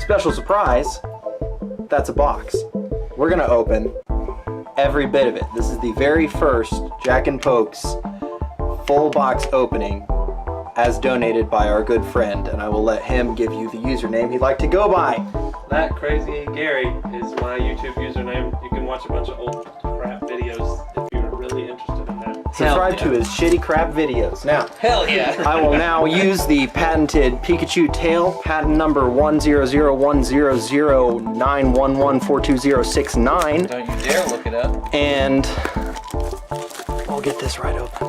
special surprise, that's a box. We're gonna open every bit of it. This is the very first Jack and Pokes full box opening as donated by our good friend, and I will let him give you the username he'd like to go by. That Crazy Gary is my YouTube username. You can watch a bunch of old crap videos if you're really interested in that. Subscribe to his shitty crap videos. Now, hell yeah. I will now use the patented Pikachu tail, patent number 100100911420069. Don't you dare look it up. And I'll get this right open.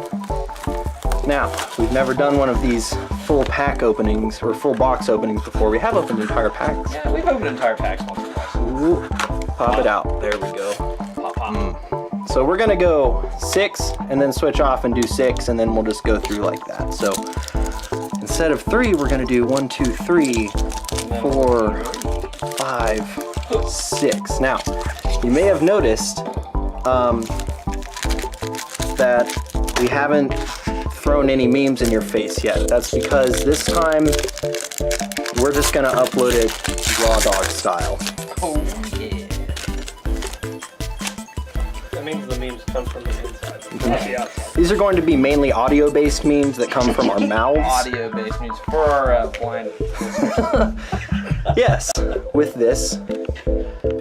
Now, we've never done one of these full pack openings or full box openings before. We have opened entire packs. Yeah, we've opened entire packs once or twice. Ooh, pop it out. There we go. Pop, pop. So we're gonna go 6 and then switch off and do 6, and then we'll just go through like that. So instead of 3, we're gonna do 1, 2, 3, 4, 5, 6. Now, you may have noticed that we haven't thrown any memes in your face yet. That's because this time we're just gonna upload it raw dog style. Oh yeah. That means the memes come from the inside, not the outside. These are going to be mainly audio-based memes that come from our mouths. Audio-based memes for our blind listeners. Yes, with this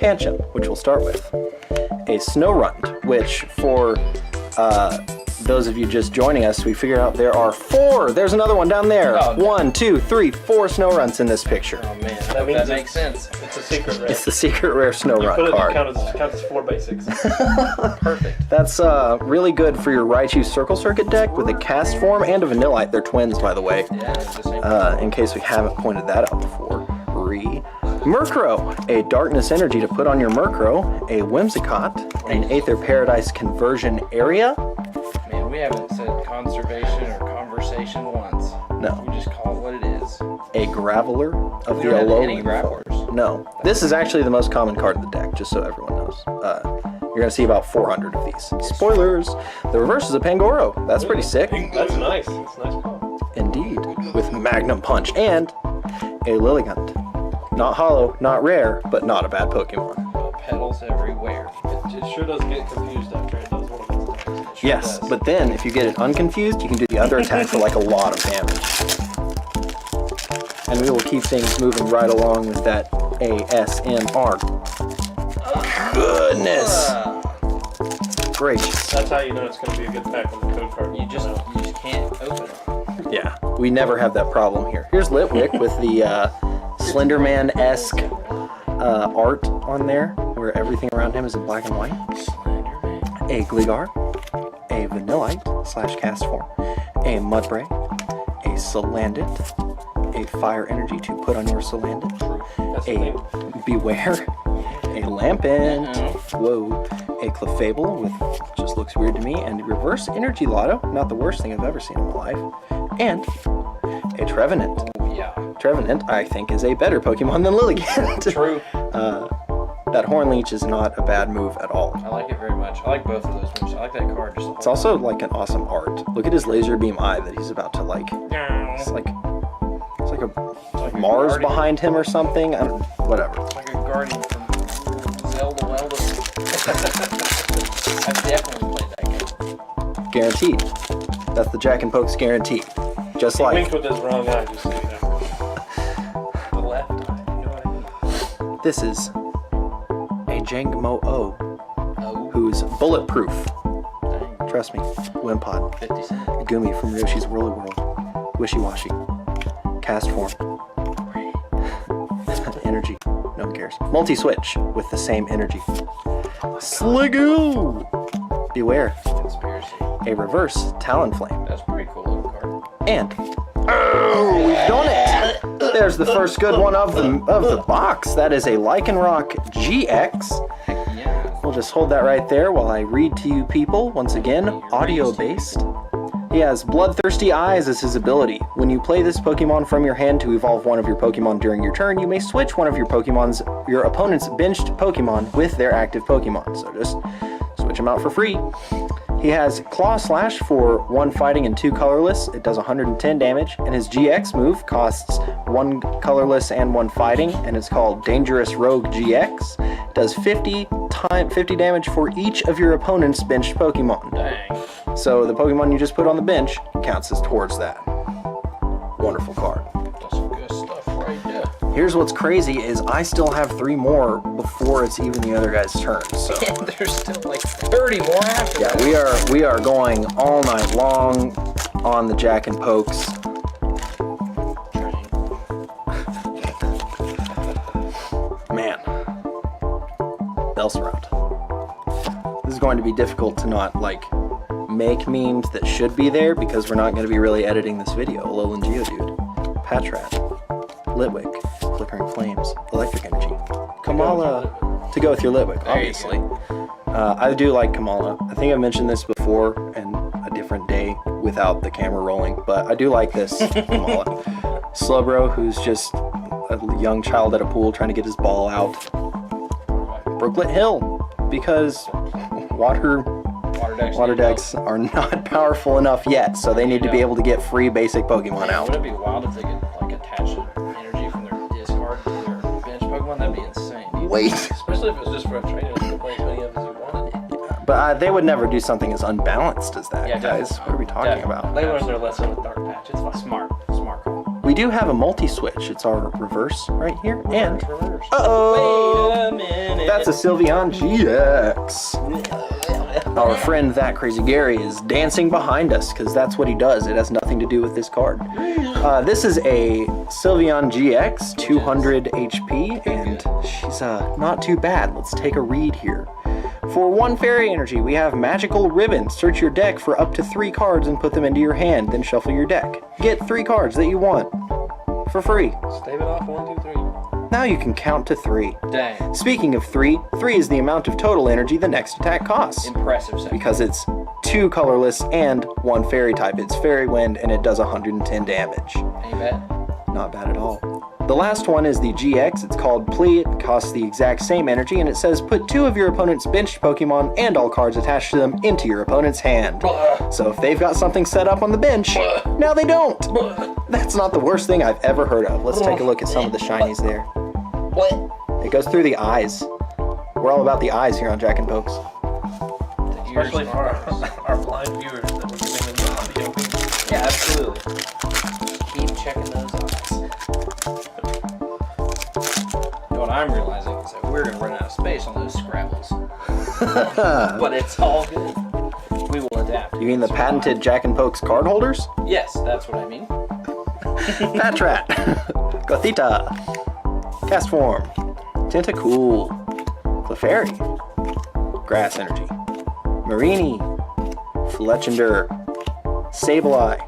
Pancham, which we'll start with. A Snorunt, which for those of you just joining us, we figured out there are 4. There's another one down there. Oh, no. 1, 2, 3, 4 Snowrunts in this picture. Oh man, That means that makes sense. It's a secret rare. It's the secret rare Snorunt Put it card. count as 4 basics. Perfect. That's really good for your Raichu Circle Circuit deck with a cast form and a Vanillite. They're twins, by the way. Yeah, it's the same. In case we haven't pointed that out before. Murkrow, a Darkness Energy to put on your Murkrow, a Whimsicott, an Aether Paradise conversion area. Man, we haven't said conservation or conversation once. No. We just call it what it is. A Graveler of We the don't have any Alolan. Gravelers. No. This is actually the most common card in the deck, just so everyone knows. You're going to see about 400 of these. Spoilers! The reverse is a Pangoro. That's pretty sick. That's nice. That's a nice call. Indeed. With Magnum Punch and a Lilligant. Not hollow, not rare, but not a bad Pokemon. Well, petals everywhere. It sure does get confused after it does one of its attacks. It sure Yes, does. but then if you get it unconfused, you can do the other attack for like a lot of damage. And we will keep things moving right along with that ASMR. Goodness gracious. That's how you know it's going to be a good pack when the code card. You just can't open it. Yeah, we never have that problem here. Here's Litwick with the Slenderman-esque art on there, where everything around him is in black and white. Slenderman. A Gligar, a Vanillite / cast form, a Mudbray, a Salandit, a Fire Energy to put on your Salandit, That's the a name. Beware, a Lampent, whoa, a Clefable, which just looks weird to me, and reverse Energy Lotto, not the worst thing I've ever seen in my life, and a Trevenant. Oh yeah. Trevenant, I think, is a better Pokemon than Lilligant. True. That Hornleech is not a bad move at all. I like it very much. I like both of those moves. I like that card just a It's whole also like an awesome art. Look at his laser beam eye that he's about to like. It's like a Mars guardian. behind him or something. I don't. Whatever. It's like a guardian from Zelda Welda. I've definitely played that game. Guaranteed. That's the Jack and Pokes guaranteed. Just He like winked with his wrong eye, just so you know. The left eye. You know what I mean? this is a Jangmo-O Oh, who's bulletproof. dang. Trust me. Wimpod. 50 cents. Gumi from Yoshi's Woolly World. Wishy-washy. Cast form. Energy. No one cares. Multi-switch with the same energy. Sliggoo! Beware. Conspiracy. A reverse Talonflame. That's a pretty cool little card. And oh, we've done it! There's the first good one of the box. That is a Lycanroc GX. Yeah. We'll just hold that right there while I read to you people. Once again, audio-based. He has Bloodthirsty Eyes as his ability. When you play this Pokemon from your hand to evolve one of your Pokemon during your turn, you may switch one of your opponent's benched Pokemon with their active Pokemon. So just switch them out for free. He has Claw Slash for 1 fighting and 2 colorless. It does 110 damage, and his GX move costs one colorless and one fighting, and it's called Dangerous Rogue GX. It does 50 damage for each of your opponent's benched Pokemon. Dang. So the Pokemon you just put on the bench counts as towards that. Wonderful card. That's some good stuff right there. Here's what's crazy is I still have 3 more before it's even the other guy's turn. So And there's still like 30 more after yeah, that. we are going all night long on the Jack and Pokes. Man, Bellsprout. This is going to be difficult to not like make memes that should be there because we're not going to be really editing this video. Alolan Geodude, Patrat, Litwick, Flickering Flames, Electric Energy, Kamala to go with your Litwick, There you obviously. I do like Kamala. I think I've mentioned this before in a different day without the camera rolling, but I do like this Kamala. Slowbro, who's just a young child at a pool trying to get his ball out. Brooklet Hill, because water decks are not powerful enough yet, so they need to be able to get free basic Pokemon out. Would it be wild if they could like attach energy from their discard to their bench Pokemon? That'd be insane. Wait. Especially if it was just for a trainer to play as many of as you wanted. But they would never do something as unbalanced as that, Yeah, guys. definitely. What are we talking about? They learned their lesson with Dark Patch. It's fine. Smart call. We do have a multi-switch. It's our reverse right here. And Reverse. uh-oh! Wait a minute. That's a Sylveon GX. Our friend That Crazy Gary is dancing behind us because that's what he does. It has nothing to do with this card. This is a Sylveon GX, 200 HP, and she's not too bad. Let's take a read here. For 1 fairy energy, we have Magical Ribbon. Search your deck for up to 3 cards and put them into your hand, then shuffle your deck. Get 3 cards that you want for free. Stave it off. 1, 2, 3. Now you can count to 3. Dang. Speaking of 3, 3 is the amount of total energy the next attack costs. Impressive second. Because it's 2 colorless and 1 fairy type. It's Fairy Wind and it does 110 damage. Ain't bad. Not bad at all. The last one is the GX. It's called Plea. It costs the exact same energy and it says put 2 of your opponent's benched Pokemon and all cards attached to them into your opponent's hand. So if they've got something set up on the bench, now they don't. That's not the worst thing I've ever heard of. Let's take a look at some of the shinies there. What? It goes through the eyes. We're all about the eyes here on Jack and Pokes. Especially for our blind viewers that we're giving them the audio. Yeah, absolutely. Keep checking those eyes. What I'm realizing is that we're gonna run out of space on those Scrabbles. But it's all good. We will adapt. You mean the patented Jack and Pokes card holders? Yes, that's what I mean. Patrat, Gothita, Castform, Tentacool, Clefairy, Grass Energy, Marini, Fletchender, Sableye,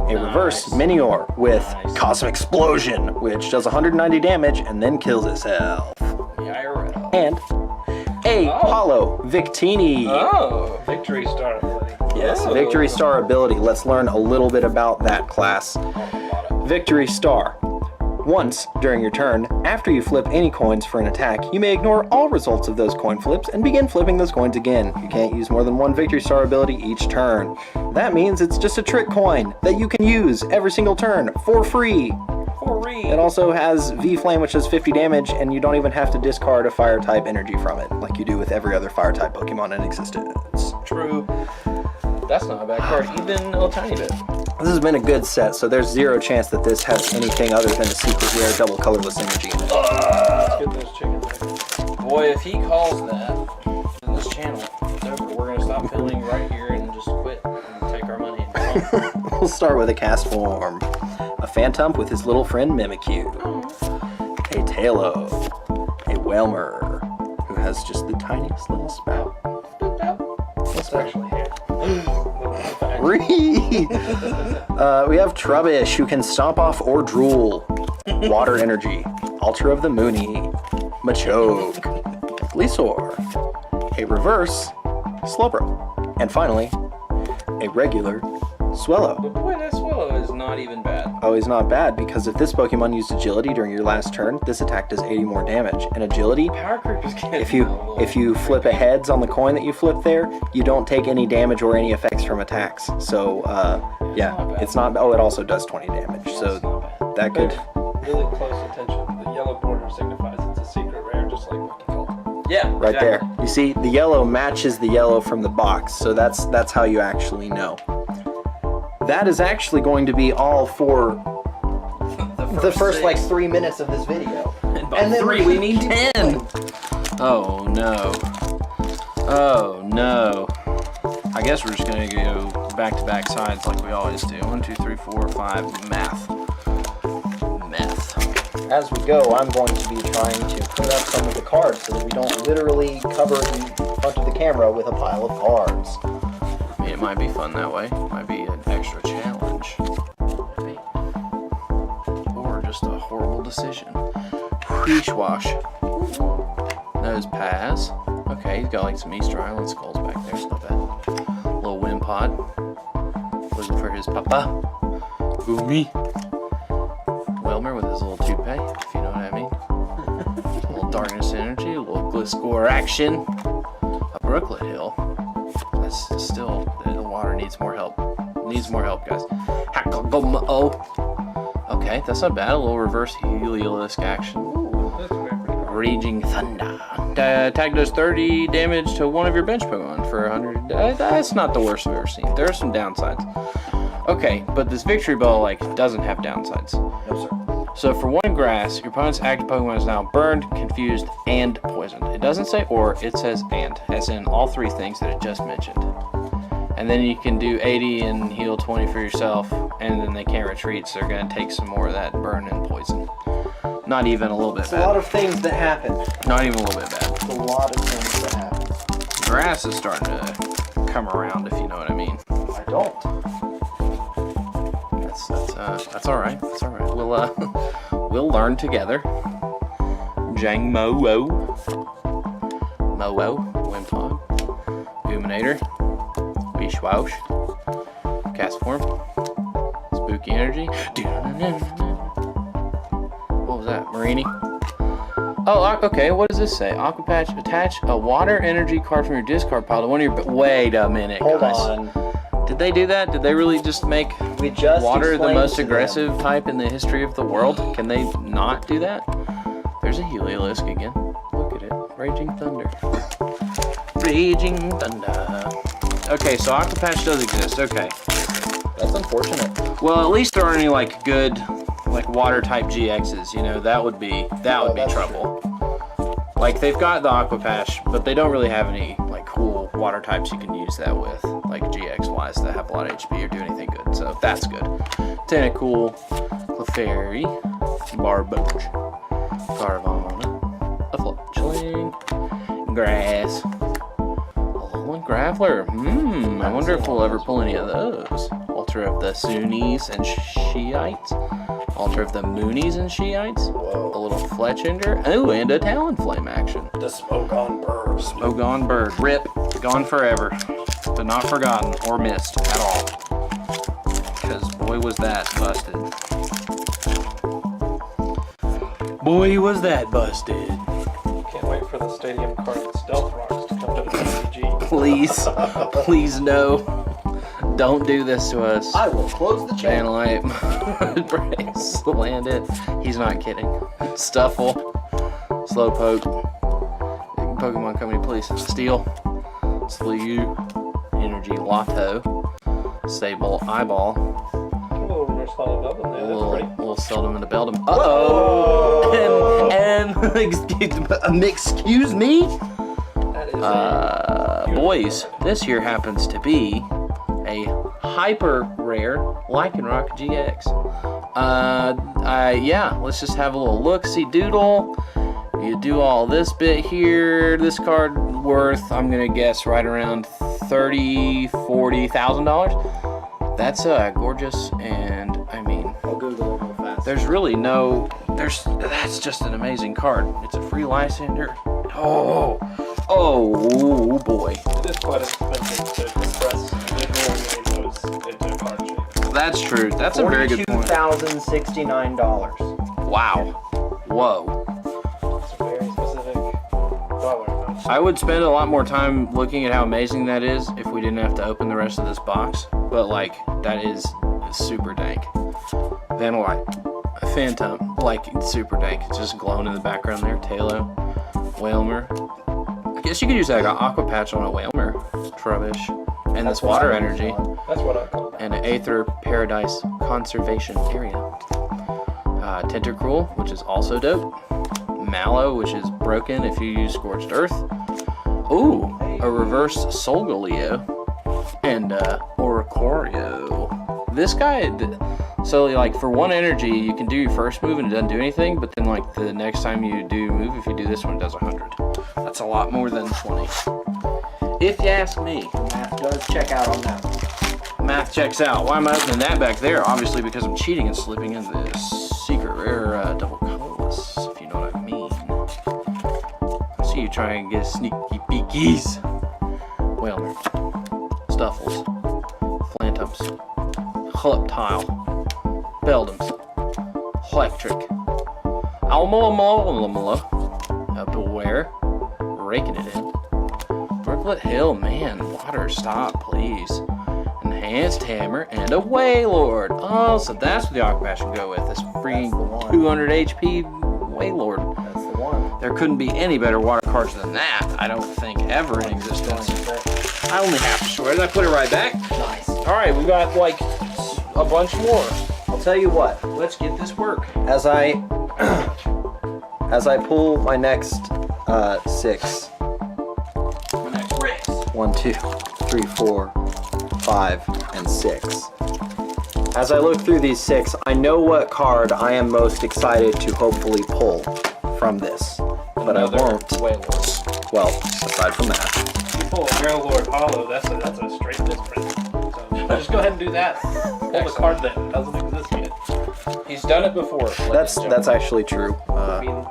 a reverse Minior with Cosmic Explosion, which does 190 damage and then kills itself. IRL. And a Hollow Victini. Oh. Victory Star ability. Yes, Victory Star ability. Let's learn a little bit about that class. Victory Star. Once during your turn, after you flip any coins for an attack, you may ignore all results of those coin flips and begin flipping those coins again. You can't use more than 1 Victory Star ability each turn. That means it's just a trick coin that you can use every single turn for free. It also has V-Flame, which does 50 damage, and you don't even have to discard a Fire-type energy from it, like you do with every other Fire-type Pokemon in existence. True. That's not a bad card, even a tiny bit. This has been a good set, so there's 0 chance that this has anything other than a secret rare double colorless energy in it. Let's get those chickens there. Boy, if he calls that in this channel, it's over. We're gonna stop filming right here and just quit and take our money and go home. We'll start with a Castform. A Phantump with his little friend Mimikyu. A Tailo. A Whalmer, who has just the tiniest little spout. It's actually here. We have Trubbish, who can stomp off or drool. Water Energy. Ultra of the Mooney. Machoke. Glisor. A reverse Slowbro. And finally, a regular Swellow. But boy, that Swallow is not even bad. Oh, he's not bad, because if this Pokemon used Agility during your last turn, this attack does 80 more damage. And Agility, Power Creep is getting if you flip a heads on the coin that you flip there, you don't take any damage or any effects from attacks. So, yeah, it's not. Oh, it also does 20 damage. So that could really close attention, the yellow border signifies it's a secret rare, just like Monkey Cult. Yeah, Right there. You see, the yellow matches the yellow from the box, so that's how you actually know. That is actually going to be all for the first like 3 minutes of this video. And then 3, we need 10. Oh no. Oh no. I guess we're just gonna go back-to-back sides like we always do. 1, 2, 3, 4, 5. Math. As we go, I'm going to be trying to clean up some of the cards so that we don't literally cover the front of the camera with a pile of cards. I mean, it might be fun that way. Might be an extra challenge. Maybe. Or just a horrible decision. Wash. Nose pass. Okay, he's got like some Easter Island skulls back there. It's not bad. Little wind pod. Looking for his papa. Boomy. Wilmer with his little toupee, if you know what I mean. A little darkness energy, a little Gliscor action. A Brooklet Hill. That's still, the water needs more help. Needs more help, guys. Okay, that's not bad. A little reverse Heliolisk action. Raging Thunder. Attack does 30 damage to one of your bench Pokemon for 100. That's not the worst I've ever seen. There are some downsides. Okay, but this Victory Bell like doesn't have downsides. No, sir. So for 1 grass, your opponent's active Pokemon is now burned, confused, and poisoned. It doesn't say or, it says and, as in all 3 things that it just mentioned. And then you can do 80 and heal 20 for yourself, and then they can't retreat, so they're going to take some more of that burn and poison. Not even a little bit It's bad. a lot of things that happen. Not even a little bit bad. It's a lot of things that happen. Grass is starting to come around, if you know what I mean. I don't. That's all right. That's all right. We'll learn together. Jang Mo-O. Mo-O. Wimpod. Goominator. Wishwash. Castform. Spooky Energy. What was that? Marini. Oh, okay. What does this say? Aqua Patch. Attach a water energy card from your discard pile to one of your... Wait a minute, Hold guys. on. Did they do that? Did they really just make We just water the explained most to them. aggressive type in the history of the world? Can they not do that? There's a Heliolisk again. Look at it. Raging Thunder. Raging Thunder. Okay, so Aqua Patch does exist. Okay. That's unfortunate. Well, at least there aren't any like good like water type GXs, you know, that would be that's trouble. Like they've got the Aqua Patch, but they don't really have any like cool water types you can use that with, like GX wise, that have a lot of HP or do anything good. So that's good. Tentacool, Clefairy, Barboach, Carvana, a Fletchling, Grass, Alolan Graveler. I wonder if we'll ever pull any of those. Altar of the Soonies and Shiites. Altar of the Moonies and Shiites. Whoa. A little Fletchinder. Oh, and a Talonflame action. The Smogon Bird. Smogon Bird. Rip. Gone forever. But not forgotten or missed at all. Because boy was that busted. Boy was that busted. Can't wait for the stadium card Stealth Rocks to come to the PCG. Please. Please no. Don't do this to us. I will close the channel. Vanillite. Brace. Land it. He's not kidding. Stuffle. Slowpoke. Pokemon Company, please. Steel. Slew. Energy Lotto. Stable Eyeball. A little reverse hollow bubble there. That's pretty. Little Seldom and a Beldum. Uh-oh. And excuse me? That is Boys, this here happens to be a hyper rare Lycanroc GX. Yeah, let's just have a little look-see doodle. You do all this bit here. This card worth, I'm gonna guess, right around $30,000-$40,000. That's gorgeous, and I mean, I'll Google it real fast. there's really no, that's just an amazing card. It's a free Lysander. Oh boy. It is quite expensive to compress visual rainbows into card shape. That's true. That's a very good point. $42,069. Wow. Whoa. It's a very specific dollar amount. I would spend a lot more time looking at how amazing that is if we didn't have to open the rest of this box. But like, that is super dank. Vanillite. Phantom, like super dank. It's just glowing in the background there. Talo, Whalmer. I guess you could use like an Aqua Patch on a Whalmer. Trubbish. And this water energy. That's what I call that. And an Aether Paradise Conservation Area. Tentacruel, which is also dope. Mallow, which is broken if you use Scorched Earth. Ooh, a reverse Solgaleo. And Oricorio. This guy, so like for 1 energy, you can do your first move and it doesn't do anything, but then like the next time you do move, if you do this one, it does 100. That's a lot more than 20. If you ask me. Math does check out on that. Math checks out. Why am I opening that back there? Obviously because I'm cheating and slipping into this secret rare double colorless, if you know what I mean. I see you trying to get sneaky peekies. Whalmer, Stuffles, Flantums, Hleptile, Beldums, Electric, Almalamalala, Beware, raking it in. Brooklet Hill, man, water, stop, please. Enhanced Hammer, and a Waylord. Oh, so that's what the Aqua Patch should go with. This free 200 HP Waylord. That's the one. There couldn't be any better water cards than that, I don't think, ever in existence. I only have to short it. I put it right back. Nice. Alright, we got like a bunch more. I'll tell you what. Let's get this work. As I pull my next 6. My next race. 1, 2, 3, 4, 5, and 6. As I look through these 6, I know what card I am most excited to hopefully pull from this, but I won't. Waylord. Well, aside from that. You pull a Wailord Hollow, that's a straight misprint. So just go ahead and do that. Pull the card that doesn't exist yet. He's done it before. That's actually true. I mean,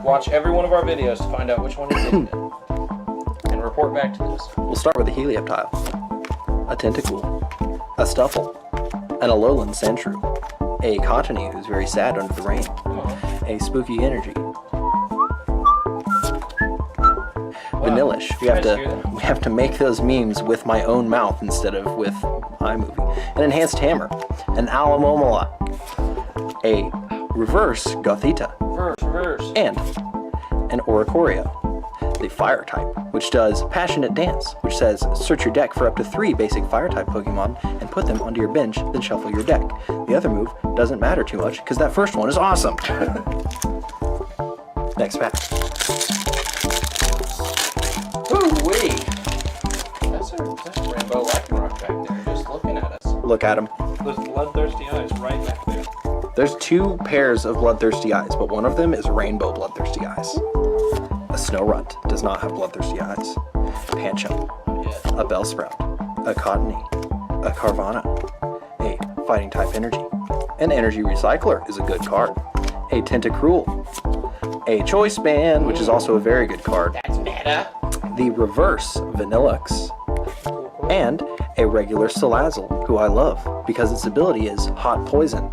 Watch every one of our videos to find out which one he did. And report back to this. We'll start with a Helioptile, a Tentacool, a Stuffle, an Alolan Sandshrew, a Cottony who's very sad under the rain, a Spooky Energy, Vanillish. We have to make those memes with my own mouth instead of with iMovie. An Enhanced Hammer, an Alamomola, a Reverse Gothita, Reverse. and an Oricorio, the Fire type, which does Passionate Dance, which says search your deck for up to 3 basic Fire type Pokemon and put them onto your bench, then shuffle your deck. The other move doesn't matter too much because that first one is awesome. Next pack. Ooh-wee! That's Rainbow Lycanroc back there, just looking at us. Look at them. those bloodthirsty eyes right back there. There's 2 pairs of Bloodthirsty Eyes, but one of them is Rainbow Bloodthirsty Eyes. A Snorunt does not have Bloodthirsty Eyes. Pancham, a Bellsprout, a Cottony, a Carvana, a Fighting type Energy. An Energy Recycler is a good card. A Tentacruel, a Choice Band, which is also a very good card. That's meta. The Reverse Vanillux, and a regular Salazzle, who I love because its ability is Hot Poison.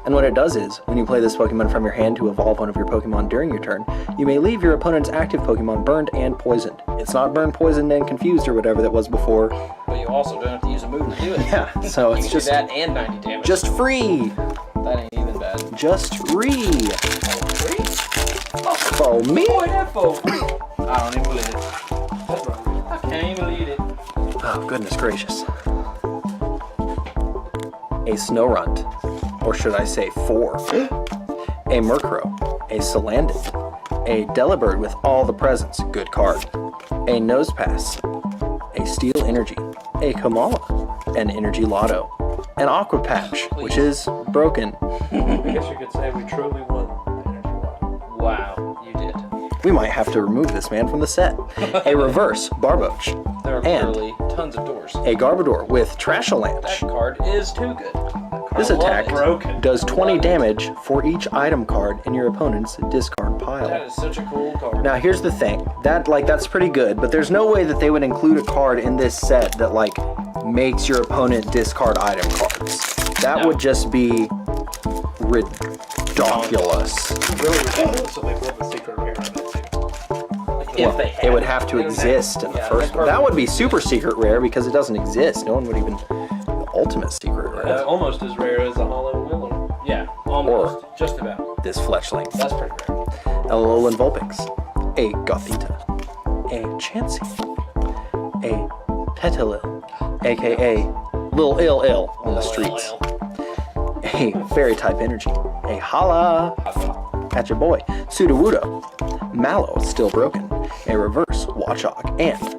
And what it does is, when you play this Pokemon from your hand to evolve one of your Pokemon during your turn, you may leave your opponent's active Pokemon burned and poisoned. It's not burned, poisoned, and confused or whatever that was before. But you also don't have to use a move to do it. Yeah, so You it's can just do that and 90 damage. just free. That ain't even bad. Just free. Free? For me. Boy, that for free. I don't even believe it. I can't even believe it. Oh, goodness gracious. A Snorunt, or should I say 4. A Murkrow, a Salandit, a Delibird with all the presents, good card. A Nosepass, a Steel Energy, a Kamala, an Energy Lotto, an Aqua Patch, which is broken. I guess you could say we truly won the Energy Lotto. Wow, you did. We might have to remove this man from the set. A Reverse Barboach, There are And- clearly tons of doors. a Garbodor with That Trashalanche. card is too good. This I love attack it. Broken. does 20 damage for each item card in your opponent's discard That pile. is such a cool card. Now here's the thing, that's pretty good, but there's no way that they would include a card in this set that makes your opponent discard item cards. That No. would just be ridiculous. Really ridiculous, so they put the secret rare on it too. If they It would had have to it would exist in the yeah, first one. card That would be super secret rare because it doesn't exist. No one would even ultimate secret rare. That's almost as rare as a Hollow Willow. Yeah, Almost. Just about. this fletchling. That's pretty rare. Alolan Vulpix, a Gothita, a Chansey, a Petilil, aka Lil Ill on the streets, a Fairy-type Energy, a Hala at your boy, Sudowoodo, Mallow, still broken, a Reverse Watchog, and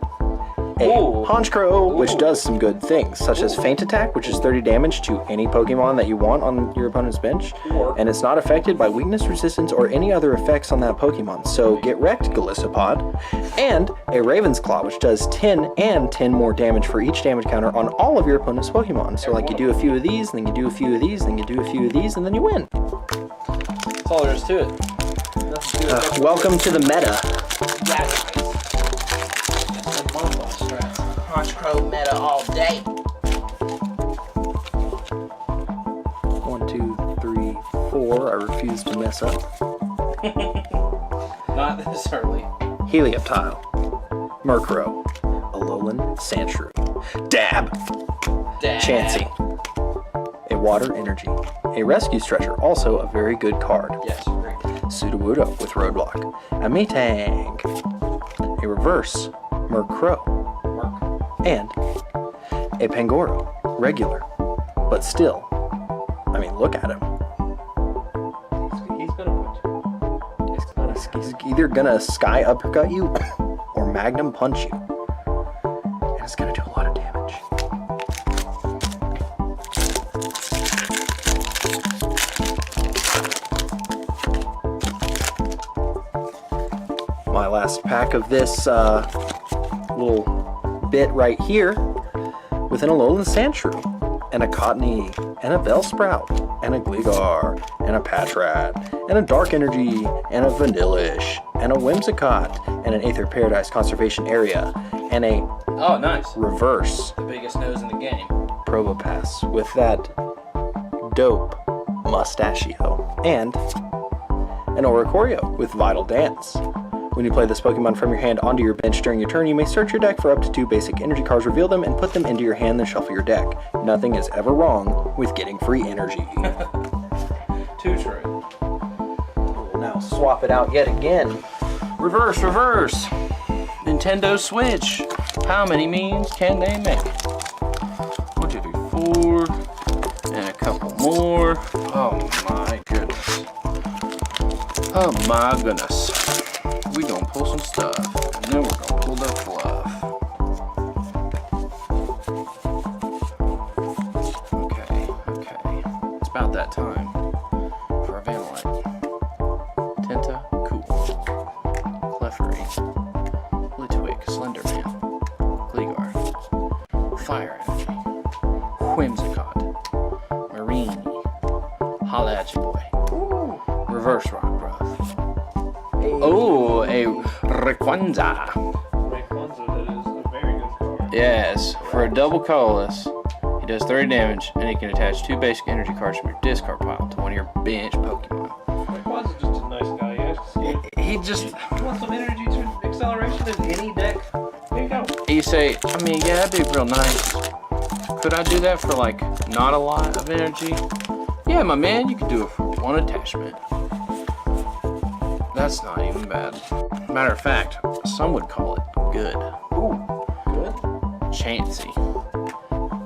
a Honchkrow, which does some good things, such as Feint Attack, which is 30 damage to any Pokemon that you want on your opponent's bench, and it's not affected by weakness, resistance, or any other effects on that Pokemon, so get wrecked, Golisopod. And a Raven's Claw, which does 10 and 10 more damage for each damage counter on all of your opponent's Pokemon. So like you do a few of these, and then you do a few of these, and then you do a few of these, and then you win. That's all there is to it. Nothing to it. Welcome to the meta. Honchkrow meta all day. 1, 2, 3, 4. I refuse to mess up. Not this early. Helioptile, Murkrow, Alolan Sandshrew, Dab, Chansey, a Water Energy, a Rescue Stretcher, also a very good card. Yes, great. Sudowoodo with Roadblock, a Metang, a Reverse Murkrow, and a Pangoro, regular, but still, I mean, look at him. He's gonna punch you. He's either gonna Sky Uppercut you or Magnum Punch you, and it's gonna do a lot of damage. My last pack of this little bit right here with an Alolan Sandshrew, and a Cottonee, and a Bellsprout, and a Gligar, and a Patrat, and a Dark Energy, and a Vanillish, and a Whimsicott, and an Aether Paradise Conservation Area, and a Oh, nice. Reverse The biggest nose in the game. Probopass with that dope mustachio, and an Oricorio with Vital Dance. When you play this Pokemon from your hand onto your bench during your turn, you may search your deck for up to 2 basic energy cards, reveal them, and put them into your hand, then shuffle your deck. Nothing is ever wrong with getting free energy. Too true. We'll now swap it out yet again. Reverse. Nintendo Switch. How many memes can they make? 1, 2, 3, 4. And a couple more. Oh my goodness. Oh my goodness. We gonna pull some stuff, and then we're gonna pull the fluff. Okay. It's about that time for a Vanillite. Tentacool, Clefairy, Litwick, Slenderman, Gligar, Fire Energy, Whimsicott, Marini, Holla at your boy, Reverse Rock Growth. Oh, a Rayquaza. Rayquaza, that is a very good card. Yes, for a double colorless, he does 30 damage, and he can attach 2 basic energy cards from your discard pile to one of your bench Pokemon. Rayquaza's just a nice guy. He just, You want some energy to acceleration in any deck? There you go. you say, I mean, yeah, that'd be real nice. Could I do that for like not a lot of energy? Yeah, my man, you could do it for 1 attachment. That's not even bad. Matter of fact, some would call it good. Ooh, good. Chansey,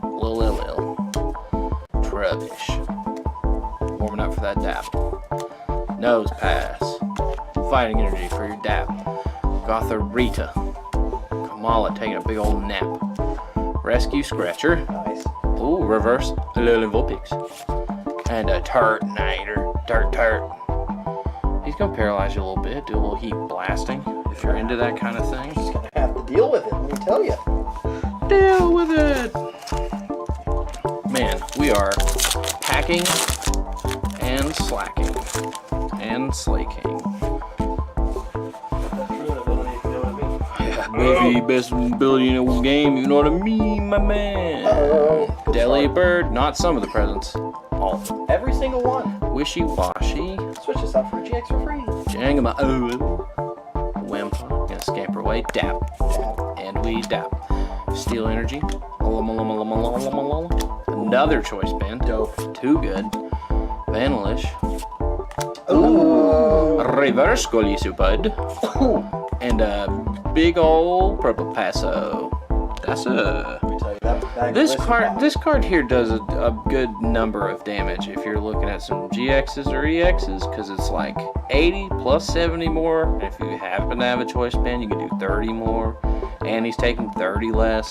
Lil, Trubbish. Warming up for that dap. Nose pass. Fighting energy for your dap. Gothorita. Kamala taking a big old nap. Rescue Scratcher. Nice. Ooh, reverse Alolan Vulpix. And a Turtonator. Turt. He's gonna paralyze you a little bit, do a little heat blasting, if you're into that kind of thing. Just gonna have to deal with it, let me tell you. Deal with it! Man, we are packing and slacking and slaking. That's ruin ability, if you know what I mean. Yeah, maybe best ability in a game, you know what I mean, my man? Uh-oh. Delibird, not some of the presents, all of them. Every single one. Wishy-washy, Switch this out for a GX for free. Jangama, Wimpa, gonna scamper away, dap, and we dap. Steel Energy, another choice band, Dope. too good. Vanillish. Ooh. Reverse Golisopod. And a big old Purple Passo. That's a... Let me tell you that This card here does a good number of damage if you're looking at some GXs or EXs, because it's like 80 plus 70 more. And if you happen to have a choice band, you can do 30 more. And he's taking 30 less.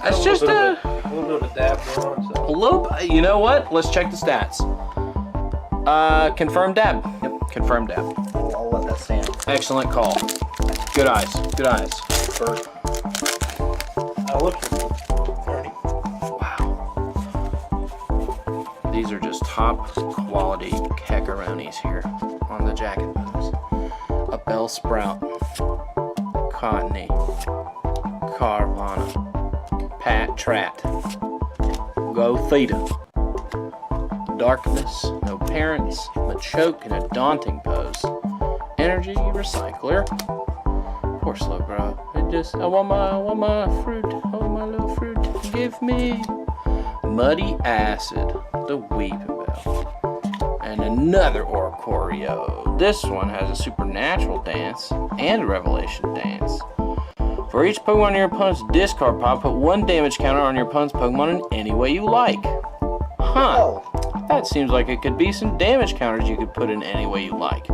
That's just a little bit of a dab going on. So. a little. You know what? Let's check the stats. Confirmed dab. Yep, confirmed dab. I'll let that stand. Excellent call. Good eyes. Good eyes. First. I look at 30. Wow. These are just top quality kekaronis here on the jacket pose. A Bellsprout, Cottony, Carvana, Pat Trat, Go Theta, Darkness, No Parents, Machoke in a daunting pose, Energy Recycler, poor Slowbro. I want my fruit, oh my little fruit, give me Muddy Acid, the Weeping Bell, and another Oricorio. This one has a Supernatural Dance and a Revelation Dance. For each Pokemon in your opponent's discard pile, put 1 damage counter on your opponent's Pokemon in any way you like. Huh, Oh. that seems like it could be some damage counters you could put in any way you like.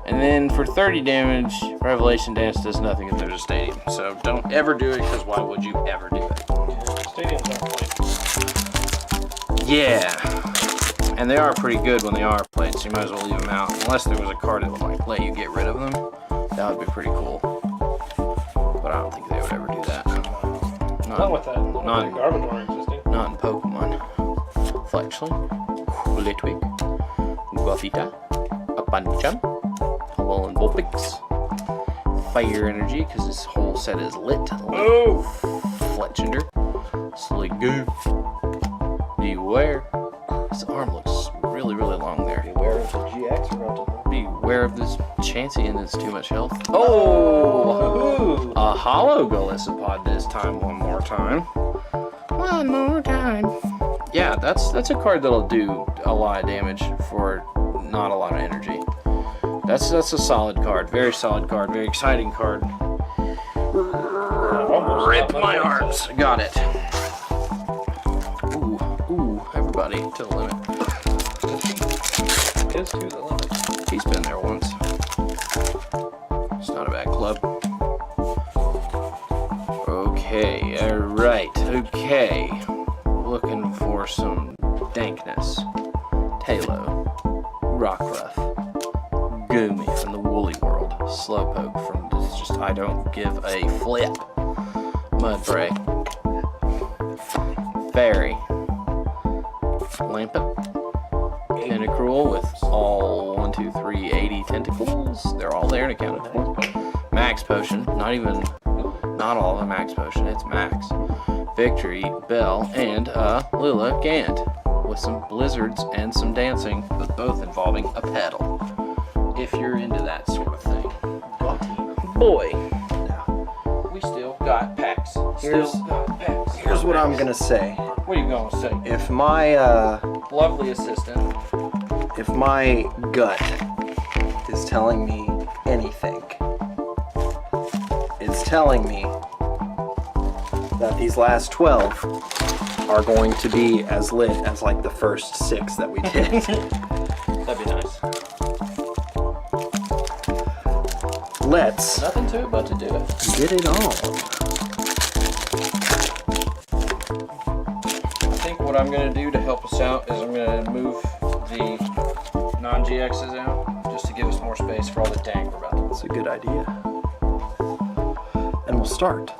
And then for 30 damage, Revelation Dance does nothing if there's a stadium. So don't ever do it, because why would you ever do it? Stadiums aren't played. Yeah. And they are pretty good when they are played, so you might as well leave them out. Unless there was a card that would like let you get rid of them. That would be pretty cool. But I don't think they would ever do that. Not with that. Not- Not garbage are existing. Not in Pokemon. Fletchling, Litwick, Gothita, Apancham, Alolan Vulpix, Fire Energy, because this whole set is lit. Oh! Fletchinder, Sliggoo, Beware. His arm looks really, really long there. Beware of the GX relative. Beware of this Chansey and it's too much health. Oh! Ooh. A hollow Golisopod this time, one more time. One more time. Yeah, that's a card that'll do a lot of damage for not a lot of energy. That's a solid card, very solid card, very exciting card. Almost Rip got my one. arms. Got it. Ooh, everybody to the limit. Is to the limit. He's been there once. It's not a bad club. Okay, alright, okay. Looking for some dankness. Talo, Rockruff, Goomy from the Woolly World, Slowpoke from just I don't give a flip, Mudbray, Fairy, Lampet, Tentacruel with all 80 tentacles. They're all there and accounted for. Max Potion, not all of a Max Potion, it's Max. Victory, Bell, and Lilla Gant, with some blizzards and some dancing, with both involving a pedal. If you're into that sort of thing. Boy, we still got packs. Here's what I'm gonna say. What are you gonna say? If my Lovely assistant. if my gut is telling me anything, it's telling me that these last 12 are going to be as lit as like the first 6 that we did. That'd be nice. Let's Nothing to it but to do it. get it on. I think what I'm going to do to help us out is I'm going to move the non-GXs out just to give us more space for all the dang we're about to. That's a good idea. And we'll start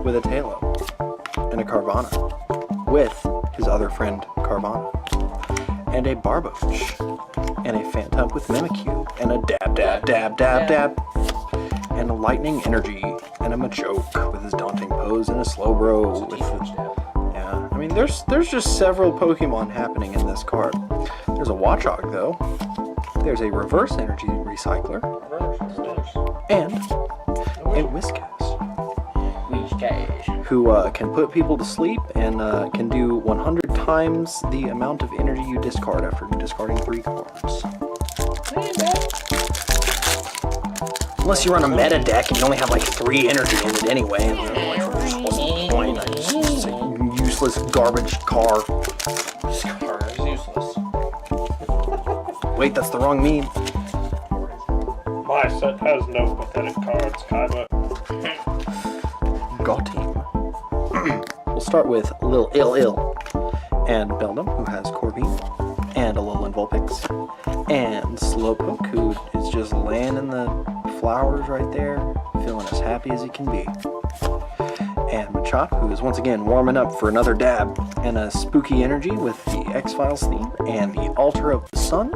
with a Talo and a Carvana with his other friend Carvana and a Barboach and a Phantump with Mimikyu and a Dab and a Lightning Energy and a Machoke with his Daunting Pose and a Slowbro with yeah. I mean there's just several Pokemon happening in this card. There's a Watchog though. There's a Reverse Energy Recycler and a Whiscash. who can put people to sleep and can do 100 times the amount of energy you discard after discarding 3 cards. Unless you run a meta deck and you only have like 3 energy in it anyway. What's the point? It's a useless garbage car. This card is useless. Wait, that's the wrong meme. My set has no pathetic cards, Kaiba. Got him. We'll start with Lil Ill and Beldum, who has Corbeam, and Alolan Vulpix, and Slowpoke, who is just laying in the flowers right there, feeling as happy as he can be. And Machop, who is once again warming up for another dab, and a spooky energy with the X-Files theme, and the Altar of the Sun.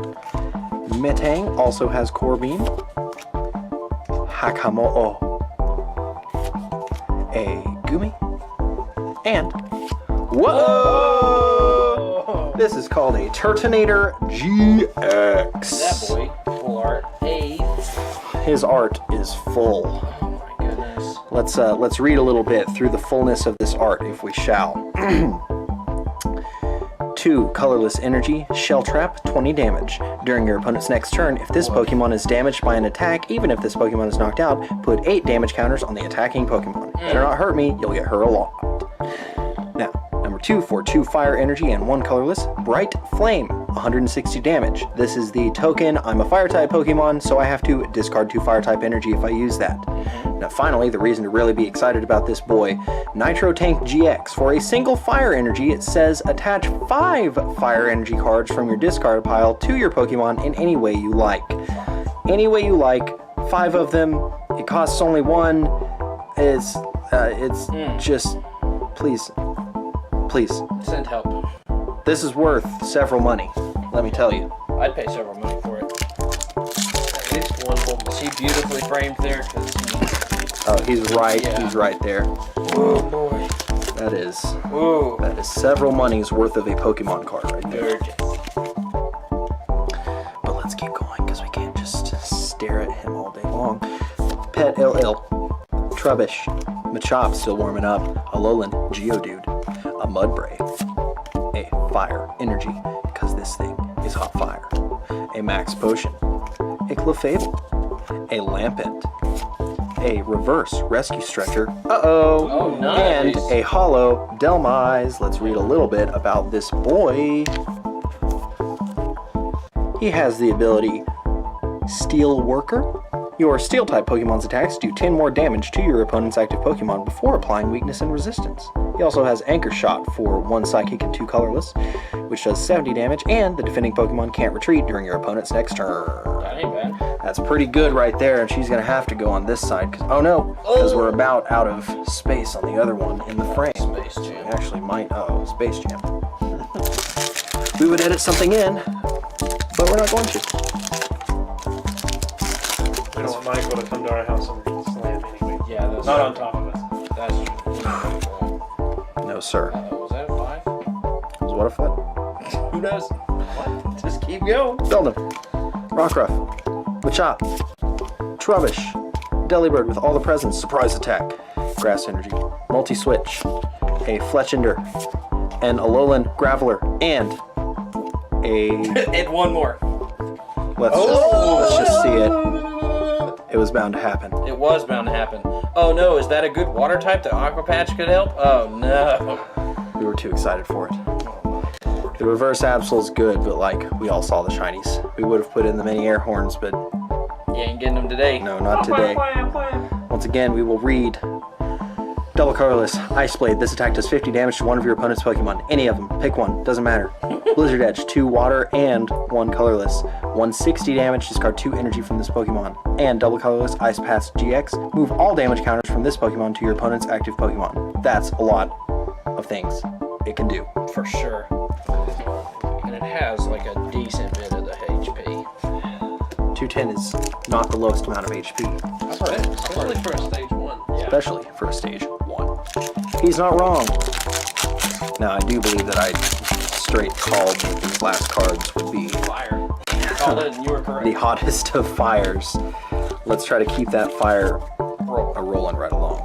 Metang also has Corbeam, Hakamo'o, a Gumi, and whoa! This is called a Turtonator GX. That boy, full art. Hey. His art is full. Oh my goodness. Let's read a little bit through the fullness of this art, if we shall. 2 colorless energy, Shell Trap, 20 damage. During your opponent's next turn, if this Pokemon is damaged by an attack, even if this Pokemon is knocked out, put 8 damage counters on the attacking Pokemon. Better not hurt me, you'll get hurt a lot. Now, number 2 for 2 fire energy and 1 colorless, Bright Flame, 160 damage. This is the token, I'm a fire type Pokemon, so I have to discard 2 fire type energy if I use that. Now finally, the reason to really be excited about this boy, Nitro Tank GX. For a single fire energy, it says attach 5 fire energy cards from your discard pile to your Pokemon in any way you like. Any way you like, 5 of them, it costs only 1, it's just, please, Send help. this is worth several money, let me tell you. I'd pay several money for it. At least one whole Is he beautifully framed there? Oh, he's right, Yeah. he's right there. Oh boy. That is Ooh. several money's worth of a Pokemon card right there. Gorgeous. But let's keep going, because we can't just stare at him all day long. Pet Ill, Trubbish, Machop still warming up, Alolan Geodude, a Mudbray, a Fire Energy, because this thing is hot fire, a Max Potion, a Clefable, a Lampent, a Reverse Rescue Stretcher, Oh, nice. and a Hollow Delmise. Let's read a little bit about this boy. He has the ability Steel Worker. Your Steel-type Pokemon's attacks do 10 more damage to your opponent's active Pokemon before applying weakness and resistance. He also has Anchor Shot for 1 Psychic and 2 Colorless, which does 70 damage, and the defending Pokemon can't retreat during your opponent's next turn. That ain't bad. That's pretty good right there, and she's gonna have to go on this side, oh no, because we're about out of space on the other one in the frame. Space Jam. We actually might, Space Jam. We would edit something in, but we're not going to. We don't want Michael to come to our house and slam anyway. Yeah, that's Not on top of us. That's true. No, sir. Was that a 5? Was what a foot? Who knows? What? Just keep going. Beldum, Rockruff, Machop, Trubbish, Delibird with all the presents, surprise attack, Grass Energy, Multi-Switch, a Fletchinder, an Alolan Graveler, and a... And one more. let's just see it. It was bound to happen. It was bound to happen. Oh no, is that a good water type that Aqua Patch could help? Oh no. We were too excited for it. The reverse Absol's good, but like, we all saw the shinies. We would have put in the mini air horns, but You ain't getting them today. no, not today. Once again, we will read Double Colorless, Ice Blade. This attack does 50 damage to one of your opponent's Pokemon. Any of them. Pick one. Doesn't matter. Blizzard Edge, 2 water and 1 colorless. 160 damage, discard 2 energy from this Pokemon. And Double Colorless, Ice Pass GX. Move all damage counters from this Pokemon to your opponent's active Pokemon. That's a lot of things it can do. For sure. And it has like a decent bit of the HP. 210 is not the lowest amount of HP, Especially for a stage 1. Yeah. especially for a stage 1. He's not wrong. Now, I do believe that I straight called that these last cards would be Fire. Called it and you were correct. the hottest of fires. Let's try to keep that fire Roll. rolling right along.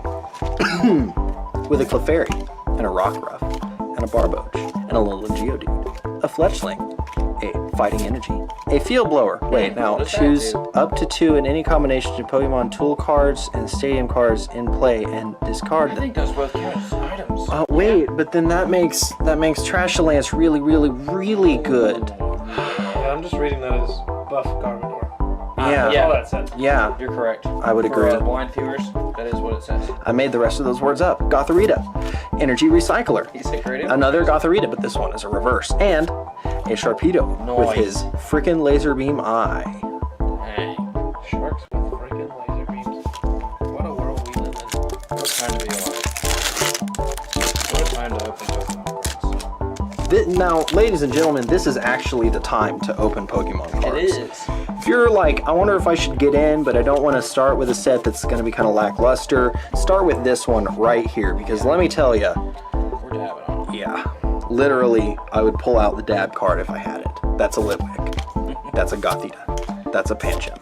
with a Clefairy, and a Rockruff, and a Barboach, and a little Geodude, a Fletchling, a Fighting Energy, a Field Blower. Wait, now what does that choose do? up to 2 in any combination of Pokemon tool cards and stadium cards in play and discard I them. think those both count as items. Wait, but then that makes Trashalance really, really, really good. Yeah, I'm just reading that as buff Garbodor. Yeah. That's all that said. Yeah, You're correct. I would For agree. blind viewers, that is what it says. I made the rest of those words up. Gotharita, Energy Recycler, He's a creative. another Gotharita, but this one is a reverse, and a Sharpedo with his frickin' laser beam eye. Dang. Sharks with freaking laser beams. What a world we live in. What time to be alive? What a time to open Pokemon cards. Now, ladies and gentlemen, this is actually the time to open Pokemon cards. It is. If you're like, I wonder if I should get in, but I don't want to start with a set that's going to be kind of lackluster, start with this one right here, because let me tell you, We're dabbing on it. yeah, literally, I would pull out the dab card if I had it. That's a Litwick. That's a Gothita. That's a Pancham.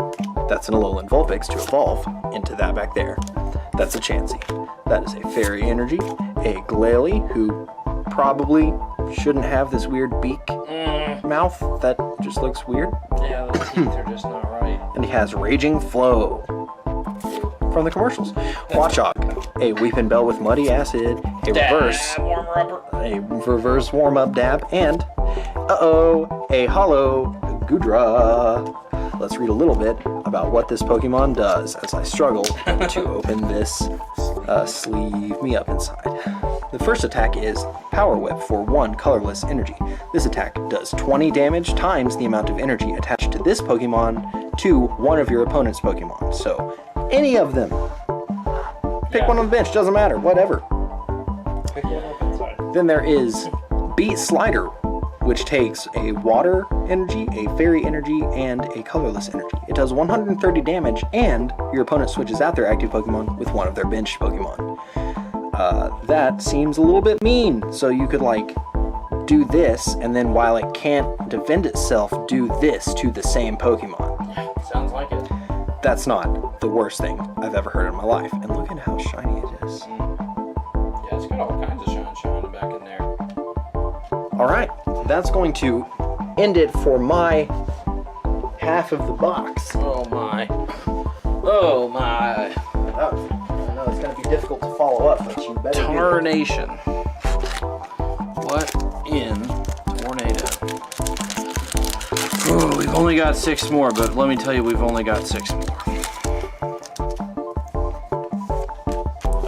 That's an Alolan Vulpix to evolve into that back there. That's a Chansey. That is a Fairy Energy, a Glalie, who probably shouldn't have this weird beak mouth that just looks weird. Yeah, the teeth are just not right. And he has Raging Flow from the commercials. Watchog, a Weepin' Bell with Muddy Acid, a reverse warm-up dab, and a hollow Goodra. Let's read a little bit about what this Pokemon does as I struggle to open this sleeve me up inside. The first attack is Power Whip for 1 colorless energy. This attack does 20 damage times the amount of energy attached to this Pokemon to one of your opponent's Pokemon. So, any of them. Pick one on the bench, doesn't matter, whatever. Pick one up inside. Then there is Beat Slider, which takes a water energy, a fairy energy, and a colorless energy. It does 130 damage, and your opponent switches out their active Pokemon with one of their bench Pokemon. That seems a little bit mean, so you could like do this, and then while it can't defend itself, do this to the same Pokemon. Sounds like it. That's not the worst thing I've ever heard in my life. And look at how shiny it is. Yeah, it's got all kinds of shine back in there. All right, that's going to end it for my half of the box. Oh my. Oh my. I know it's going to be difficult to follow up, but you better do it. Tarnation. What in tornado? Oh, we've only got 6 more, but let me tell you, we've only got 6 more.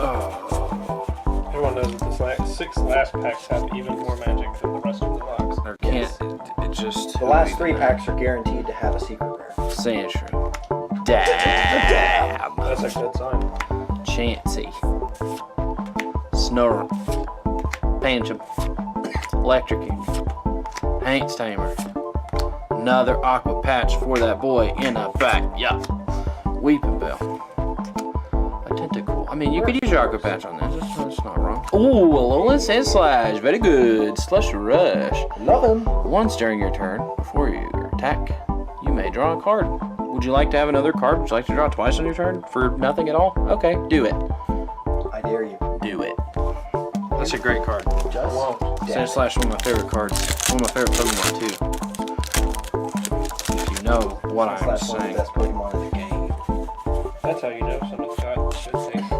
Oh, Everyone knows that the 6 last packs have even more magic than the rest of the box. there can't. It just. The last 3 packs are guaranteed to have a secret rare. Sandshrew. Dab. That's a good sign. Chansey. Snorup. Pancham. Electrocute. Haints Tamer. Another Aqua Patch for that boy in a back. Yeah. Weeping Bell. A Tentacool. I mean, you could use your Aqua Patch on this. That's not wrong. Ooh, Alolan Sandslash. Very good. Slush Rush. Love him. Once during your turn, before you attack, you may draw a card. Would you like to have another card? Would you like to draw twice on your turn for nothing at all? Okay, do it. I dare you. Do it. That's a great card. Just Sandslash, one of my favorite cards. One of my favorite Pokemon, too. If you know what I'm Slash one of the saying. best Pokemon in the game. That's how you know someone's got shit taste.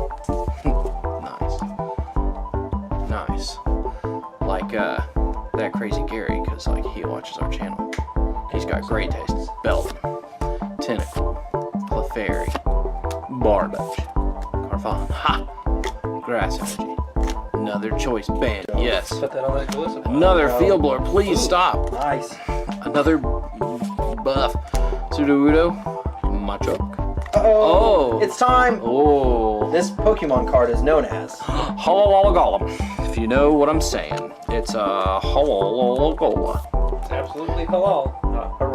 Nice. Like, that crazy Gary, because, like, he watches our channel. He's got great taste. Belton. Tentacool. Clefairy. Barboach. Carvan. Ha! Grass Energy. Another Choice Band. Yes. Put that on that Glissa. Another Field Blower. Please stop. Nice. Another buff. Sudowoodo. Machoke. Uh-oh. Oh. It's time. Oh. This Pokemon card is known as Hololologolem. If you know what I'm saying. It's a Hololologola. It's absolutely halal, not haram.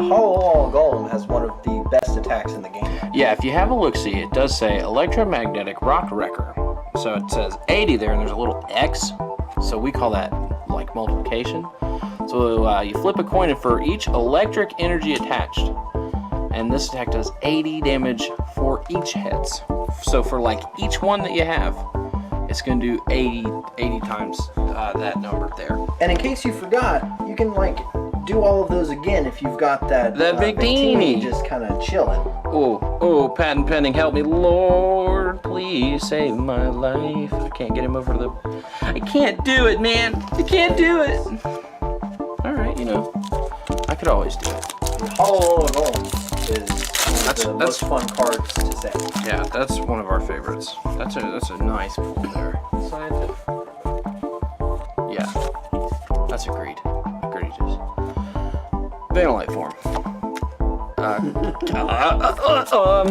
Hollow Golem has one of the best attacks in the game. Yeah, if you have a look-see, it does say Electromagnetic Rock Wrecker. So it says 80 there, and there's a little X. So we call that, like, multiplication. So you flip a coin, and for each electric energy attached, and this attack does 80 damage for each heads. So for like each one that you have, it's going to do 80 times that number there. And in case you forgot, you can like do all of those again if you've got that Big Teeny just kind of chilling. Oh, patent pending, help me, Lord, please save my life. I can't get him over the... I can't do it, man. I can't do it. All right, you know, I could always do it. The Hollow of Olms is one of the most fun cards to say. Yeah, that's one of our favorites. That's a nice pull there. Scientific. Yeah, that's agreed. Egregious. Vanillite form.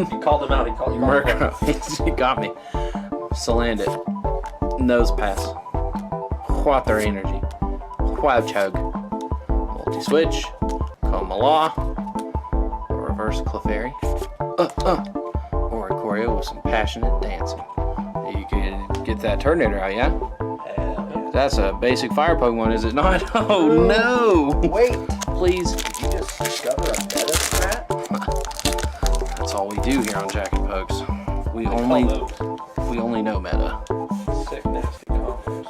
He called him out. He called you out. Murkrow. He got me. Salandit. Nose pass. Water energy. Wow chug. Multi-switch. Komala. Reverse Clefairy. Oricorio with some passionate dancing. You can get that Turtonator out, yeah? Hell yeah. That's a basic fire Pokemon, is it not? Oh no! Wait, Please. did you just discover a meta strat? That's all we do here on Jack and Pokes. We Call only know meta. those sick, nasty combos.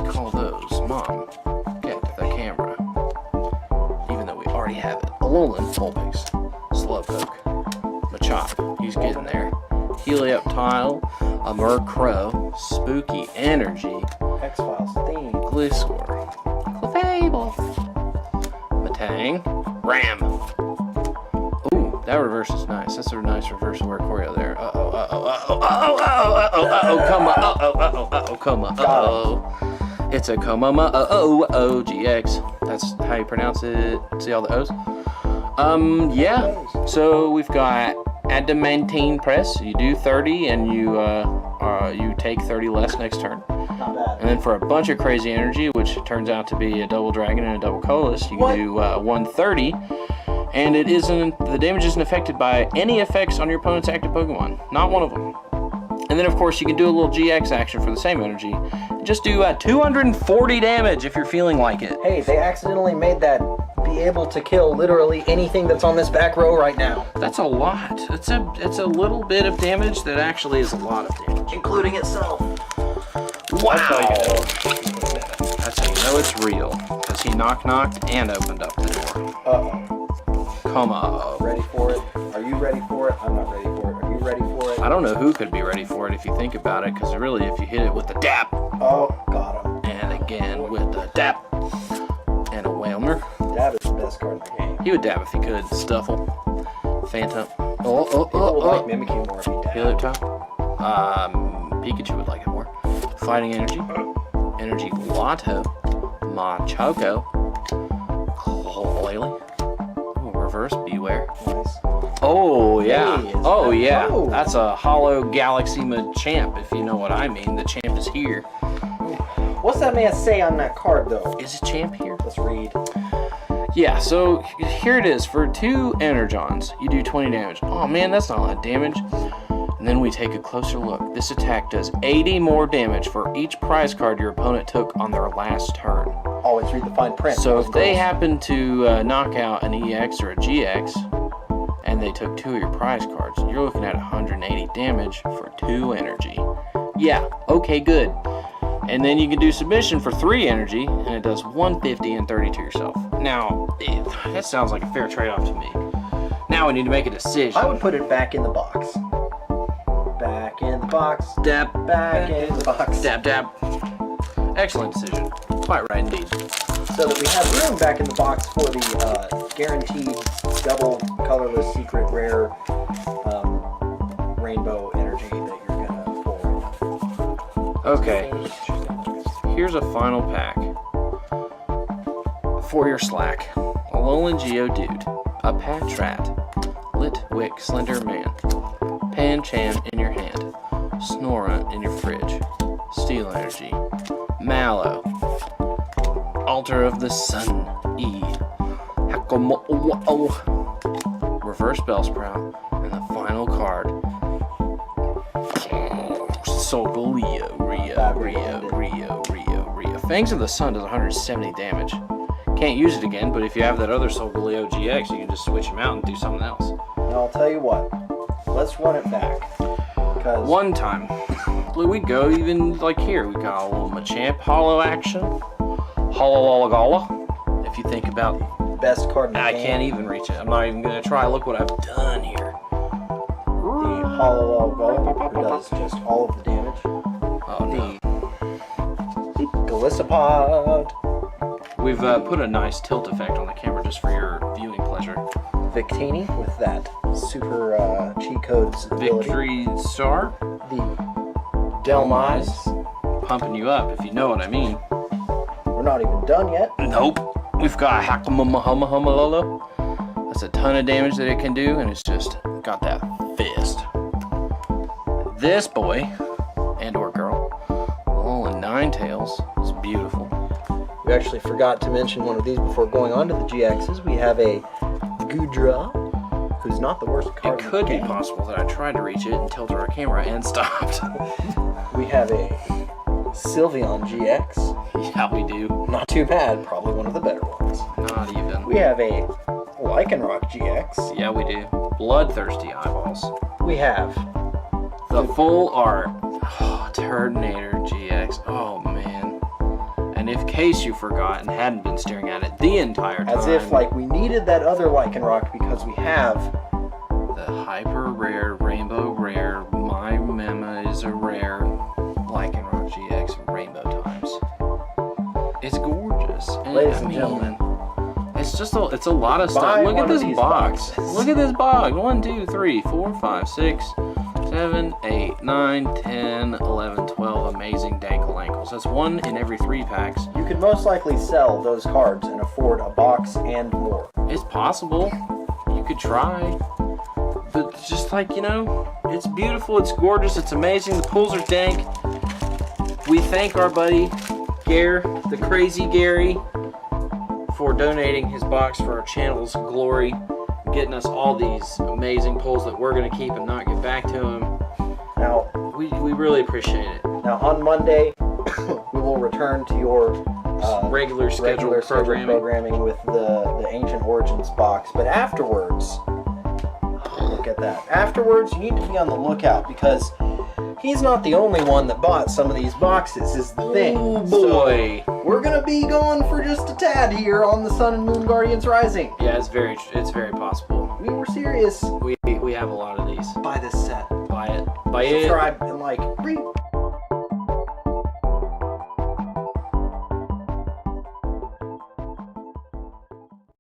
We call those, Mom, get the camera. Even though we already have it. Alolan, Vulpix, Slowpoke, Machop, he's getting there. Helioptile, a Murkrow, Spooky Energy, X-Files theme. Gliscor, Clefable, Matang, Ram. Ooh, that reverse is nice. That's a nice reverse Oricorio there. Coma. It's a Coma GX. That's how you pronounce it. See all the O's? Yeah. So we've got Adamantine Press. You do 30 and you take 30 less next turn. Not bad. And then for a bunch of crazy energy, which turns out to be a double dragon and a double colorless, you can do 130. And the damage isn't affected by any effects on your opponent's active Pokemon. Not one of them. And then of course you can do a little GX action for the same energy. Just do 240 damage if you're feeling like it. Hey, they accidentally made that be able to kill literally anything that's on this back row right now. That's a lot. It's a little bit of damage that actually is a lot of damage. Including itself. Wow! That's how you know. That's how you know it's real. Because he knocked and opened up the door. Uh-oh. Come on. Ready for it? Are you ready for it? I'm not ready for it. Are you ready for it? I don't know who could be ready for it if you think about it, because really if you hit it with the dap, Oh, got him. and again with the dap, and a Whalmer, Dab is the best card in the game. he would dab if he could. Stuffle, Phantom, People would like Mimikyu more if he dabbed. Helioptile, Pikachu would like it more. Fighting Energy, Energy Lotto, Machoco, Cloyly, Reverse Beware. Nice. Oh yeah, Hey, is oh that- yeah, oh. that's a Hollow Galaxy Machamp, if you know what I mean. The champ is here. What's that man say on that card, though? Is a champ here? Let's read. Yeah, so here it is. For 2 Energons, you do 20 damage. Oh man, that's not a lot of damage. And then we take a closer look. This attack does 80 more damage for each prize card your opponent took on their last turn. Always read the fine print. So if they Girls. happen to knock out an EX or a GX, and they took 2 of your prize cards, you're looking at 180 damage for 2 energy. Yeah, okay, good. And then you can do submission for 3 energy, and it does 150 and 30 to yourself. Now, that sounds like a fair trade-off to me. Now we need to make a decision. I would put it back in the box. Back in the box. Dab, Back in the box. dab, dab. Excellent decision. Quite right indeed. So that we have room back in the box for the guaranteed double colorless secret rare rainbow energy that you're gonna pull right now. Okay, here's a final pack. For your slack, Alolan Geodude, a Patrat, Litwick Slender Man, Pancham in your hand, Snorunt in your fridge, Steel Energy, Mallow, Altar of the Sun, E, Hakomo, Reverse Bellsprout, and the final card, Solgaleo, Rio. Fangs of the Sun does 170 damage. Can't use it again, but if you have that other Solgaleo GX, you can just switch him out and do something else. And I'll tell you what, let's run it back. Because One time, look, we go even like here. We got a little Machamp Hollow action. Hollow. If you think about, best card in the I game, can't even reach it. I'm not even gonna try. Look what I've done here. the Hollow who does just all of the damage. Oh no. The Golisopod, We've put a nice tilt effect on the camera just for your viewing pleasure. Victini with that super cheat codes ability. Victory Star, The Delmise. pumping you up if you know what I mean. We're not even done yet. Nope. We've got Hakamamahamalolo. That's a ton of damage that it can do, and it's just got that fist. This boy, and or girl, Alolan Ninetales, is beautiful. We actually forgot to mention one of these before going on to the GXs. We have a Gudra, who's not the worst It card in the could be game. possible that I tried to reach it and tilted our camera and stopped. We have a Sylveon GX. Yeah, we do. Not too bad, probably one of the better ones. Not even. We have a Lycanroc GX. Yeah, we do. Bloodthirsty eyeballs. We have The full art. Oh, Turtonator GX. Oh, man. And in case you forgot and hadn't been staring at it the entire time. as if like we needed that other Lycanroc because we have The hyper rare, rainbow rare, my mema is a rare Lycanroc GX rainbow times. It's gorgeous. And Ladies I and mean, gentlemen, it's just it's a lot of stuff. buy Look one at of this these box. boxes. Look at this box. 1, 2, 3, 4, 5, 6, 7, 8, 9, 10, 11, 12 amazing Dankle ankles. That's 1 in every 3 packs. you could most likely sell those cards and afford a box and more. It's possible. You could try. But just like, it's beautiful, it's gorgeous, it's amazing. The pulls are dank. We thank our buddy, Gare, the crazy Gary, for donating his box for our channel's glory, getting us all these amazing pulls that we're going to keep and not get back to him. Now, We really appreciate it. on Monday, we will return to your Regular scheduled programming. with the Ancient Origins box. But afterwards, look at that. Afterwards, you need to be on the lookout because he's not the only one that bought some of these boxes, is the thing. Oh boy. So, we're going to be going for just a tad here on the Sun and Moon Guardians Rising. Yeah, it's very possible. We were serious. We have a lot of these. Buy this set. Buy it. Buy it. Subscribe and like.